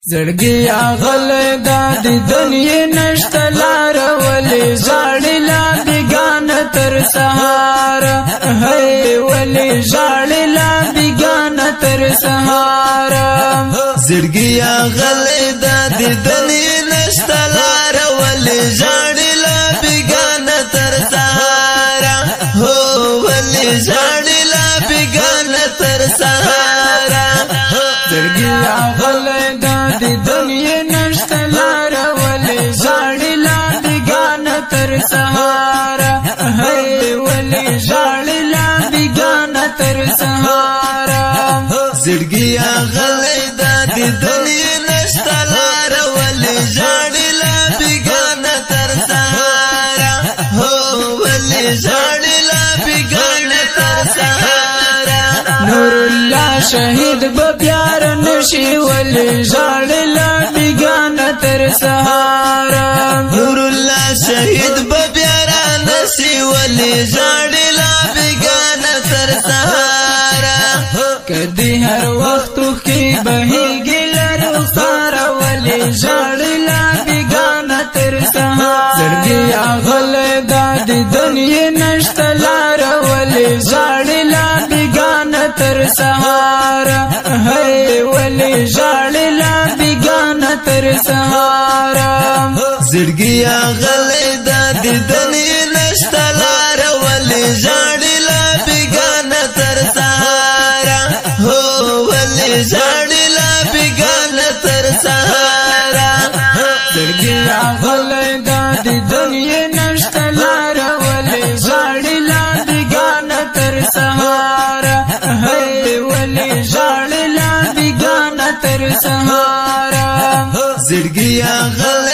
زړګي اغل د دنیا نشته لار ولې ژاړي لا بیگان تر سهار هي ولې ژاړي لا بیگان تر سهار زړګي اغل د دنیا نشته لار ولې ژاړي لا بیگان تر سهار هو ولې ژاړي لا بیگان تر سهار زړګي اغل د دنیا نشته لار ولې ژاړي لا بیگان تر سهار هي ولې ژاړي لا بیگان تر سهار زړګي اغل د دنیا نشته لار ولې ژاړي لا بیگان تر سهار هو ولې ژاړي لا بیگان تر سهار نور الله شهید بيار نشي ولې ژاړي لا بیگان تر سهار نور الله شهید بيار نشي ولې ژاړي لا بیگان تر سهار کدی هر وخت کې بهيږي لرو خار ولې ژاړي لا بیگان تر سهار زړګي اغل د دنیا نشته لار ولې ژاړي لا بیگان تر سهار هي ولې ژاړي لا بیگان تر سهار زړګي اغل د دنیا نشته لار ولې ژاړي لا بیگان تر سهار هو ولې ژاړي لا بیگان تر سهار زړګي اغل د دنیا نشته لار ولې ژاړي لا بیگان تر سهار هي ولې ژاړي لا بیگان تر سهار زړګي اغل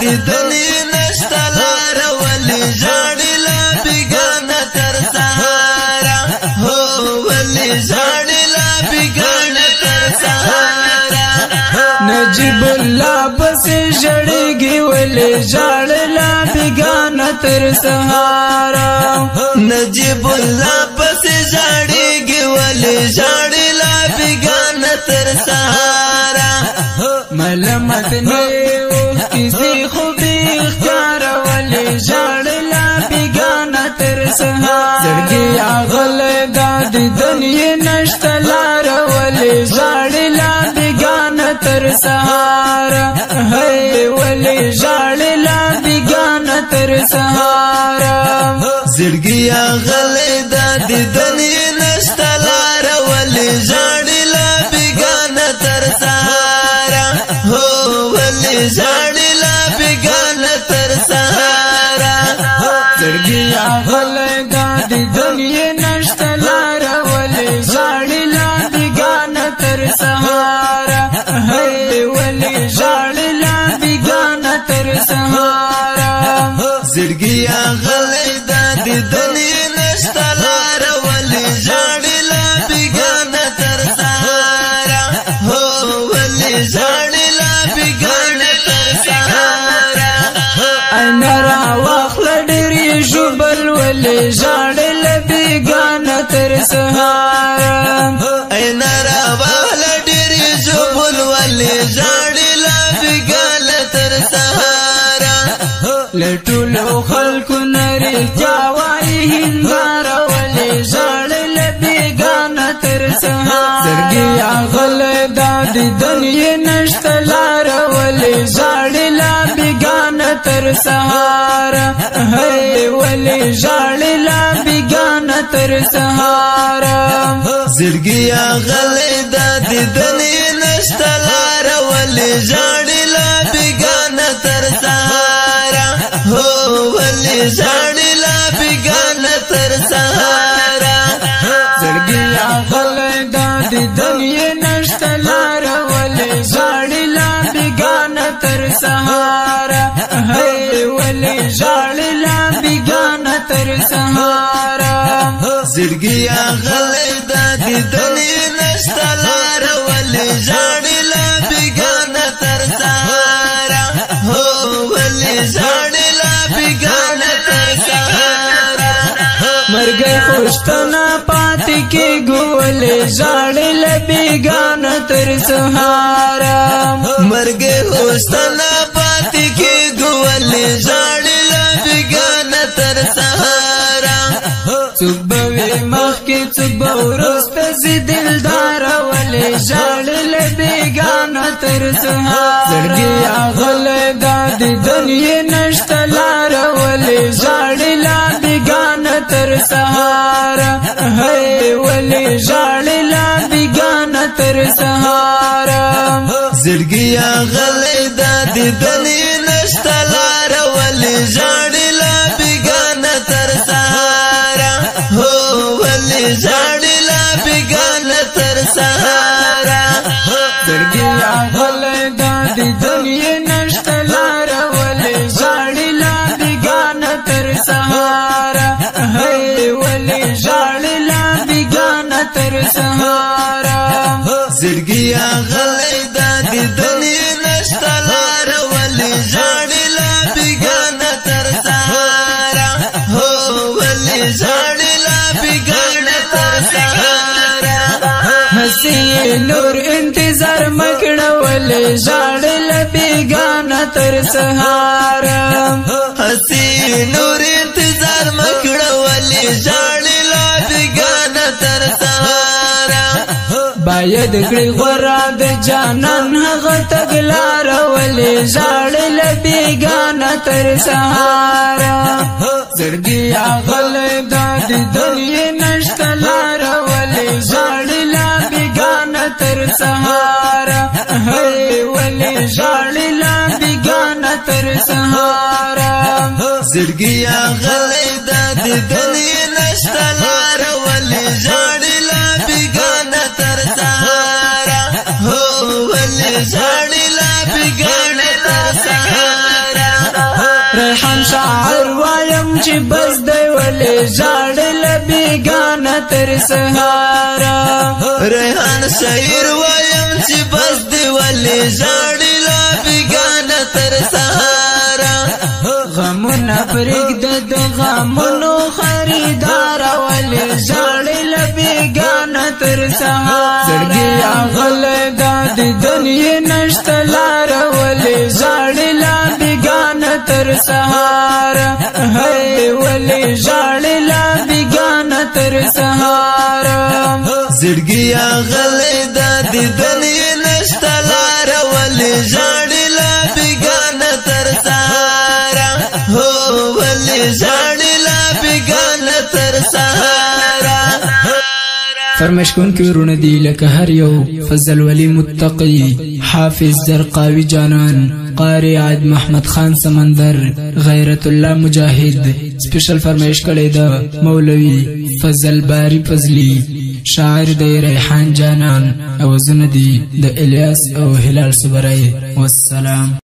د دنیا نشته لار ولې ژاړي لا بیگان تر سهار هو ولې ژاړي لا بیگان تر سهار نجیب الله بس ژړېږي ولې ژاړي لا بیگان تر سهار نجیب الله بس ژړېږي ولې ژاړي لا بیگان تر سهار ملامت نه کسی خوبی اختیار ولې ژاړي لا بیگان تر سهار زړګي اغل د دنیا نشته لار ولې ژاړي لا بیگان تر سهار هي ولې ژاړي لا بیگان تر سهار زړګي اغل د دنیا نشته لار ولې ژاړي لا بیگان تر سهار هو ولې ژاړي لا بیگان تر سهار زړګي اغل د دنیا نشته لار ولې ژاړي لا بیگان تر سهار هي ولې ژاړي لا بیگان تر سهار زړګي اغل د دنیا نشته لار ولې ژاړي لا بیگان تر سهار هو ولې ژاړي لا بیگان تر سهار انا را واخل ډېرې ژوبل ولې ژاړي لا بیگان تر سهار اینا را واخل ډېرې ژوبل ولې ژاړي لا بیگان تر سهار لټولو خلکو نری جوای هندار ولې ژاړي لا بیگان تر سهار زړګي اغل د دنیا نشته لار ولې ژاړي لا بیگان تر سهار هي ولې ژاړي لا بیگان تر سهار زړګي اغل د دنیا نشته لار ولې ژاړي لا بیگان تر سهار هو ولې ژاړي لا بیگان تر سهار زړګي اغل د دنیا نشته لار ولې ژاړي لا بیگان تر سهار هي ولې ژاړي لا بیگان تر سهار زړګي اغل د دنیا نشته لار ولې ژاړي لا بیگان تر سهار هو ولې ژاړي لا بیگان تر سهار مرګ خوشتنا پاتې کې ګولې ژاړي لا بیگان تر سهار مرګ هوستنا پاتې کېږو ولې ژاړې لا بیګانه تر سهاره څوک به وي مخکې څوک به وروسته زی دلداره ولې ژاړې له بیګانه تر سهاره زړګیه غلی دا دیدن یې نشته لاره ولې ژاړې لا بیګانه تر سهاره هی ولې ژاړې لا بیګانه تر سهاره زړګیه غلی دا دیدن یې نشته لاره ولې ژاړې لا بیګانه تر سهاره هو ولې ژاړې لا بیګانه تر سهاره زړګیه غلی دا دیدن یې نشته لاره ولې ژاړې لا بیګانه تر سهاره هی ولې ژاړې لا بیګانه تر سهاره زړګیه غلی دا دیدن یې نشته لاره ولې ژاړې لا بیګانه تر سهاره هو ولې ژاړې لا بیګانه تر سهاره هسې نور انتظار مکړه ولې ژاړې له بیګانه تر سهاره هسې نور انتظار مکړه ولې ژاړې لا بیګانه تر سهاره باید کړي غوړه د جانان هغه تګلاره ولې ژاړې له بیګانه تر سهاره زړګیه غلی دا دیدن یې نشته لاره ولې ژاړې له بیګانه تر سهاره هی ولې ژاړې له بیګانه تر سهاره زړګیه غلی دا دیدن یې نشته لاره ولې ژاړې لا بیګانه تر سهاره هو ولې ژاړې لا بیګانه تر سهاره ریحان شاعر وایم چې بس دی ولې ژاړې له بیګانه تر سهاره ریحان شاعر وایم چې بس دی ولې ژاړې لا بیګانه تر سهاره غمونه پرېږده د غمونو خریداره ولې ژاړې له بیګانه تر سهاره زړګیه غلی دا دیدن یې نشته لاره ولې ژاړې له بیګانه تر سهاره هی ولې ژاړې له بیګانه تر سهاره زړګیه غلی دا دیدن یې نشته لاره ولې ژاړې لا بیګانه تر سهاره هو ولې ژاړې لا بیګانه تر سهاره فرمایش کوونکي ورونه دي لکه هر یو فضل ولی متقی حافظ زرقاوی جانان قاری عید محمد خان سمندر غیرت الله مجاهد سپیشل فرمایش کړی دا مولوی فضل باری فضلی شاعر دی ریحان جانان اوازونه دي د الیاس او هلال صبرای والسلام.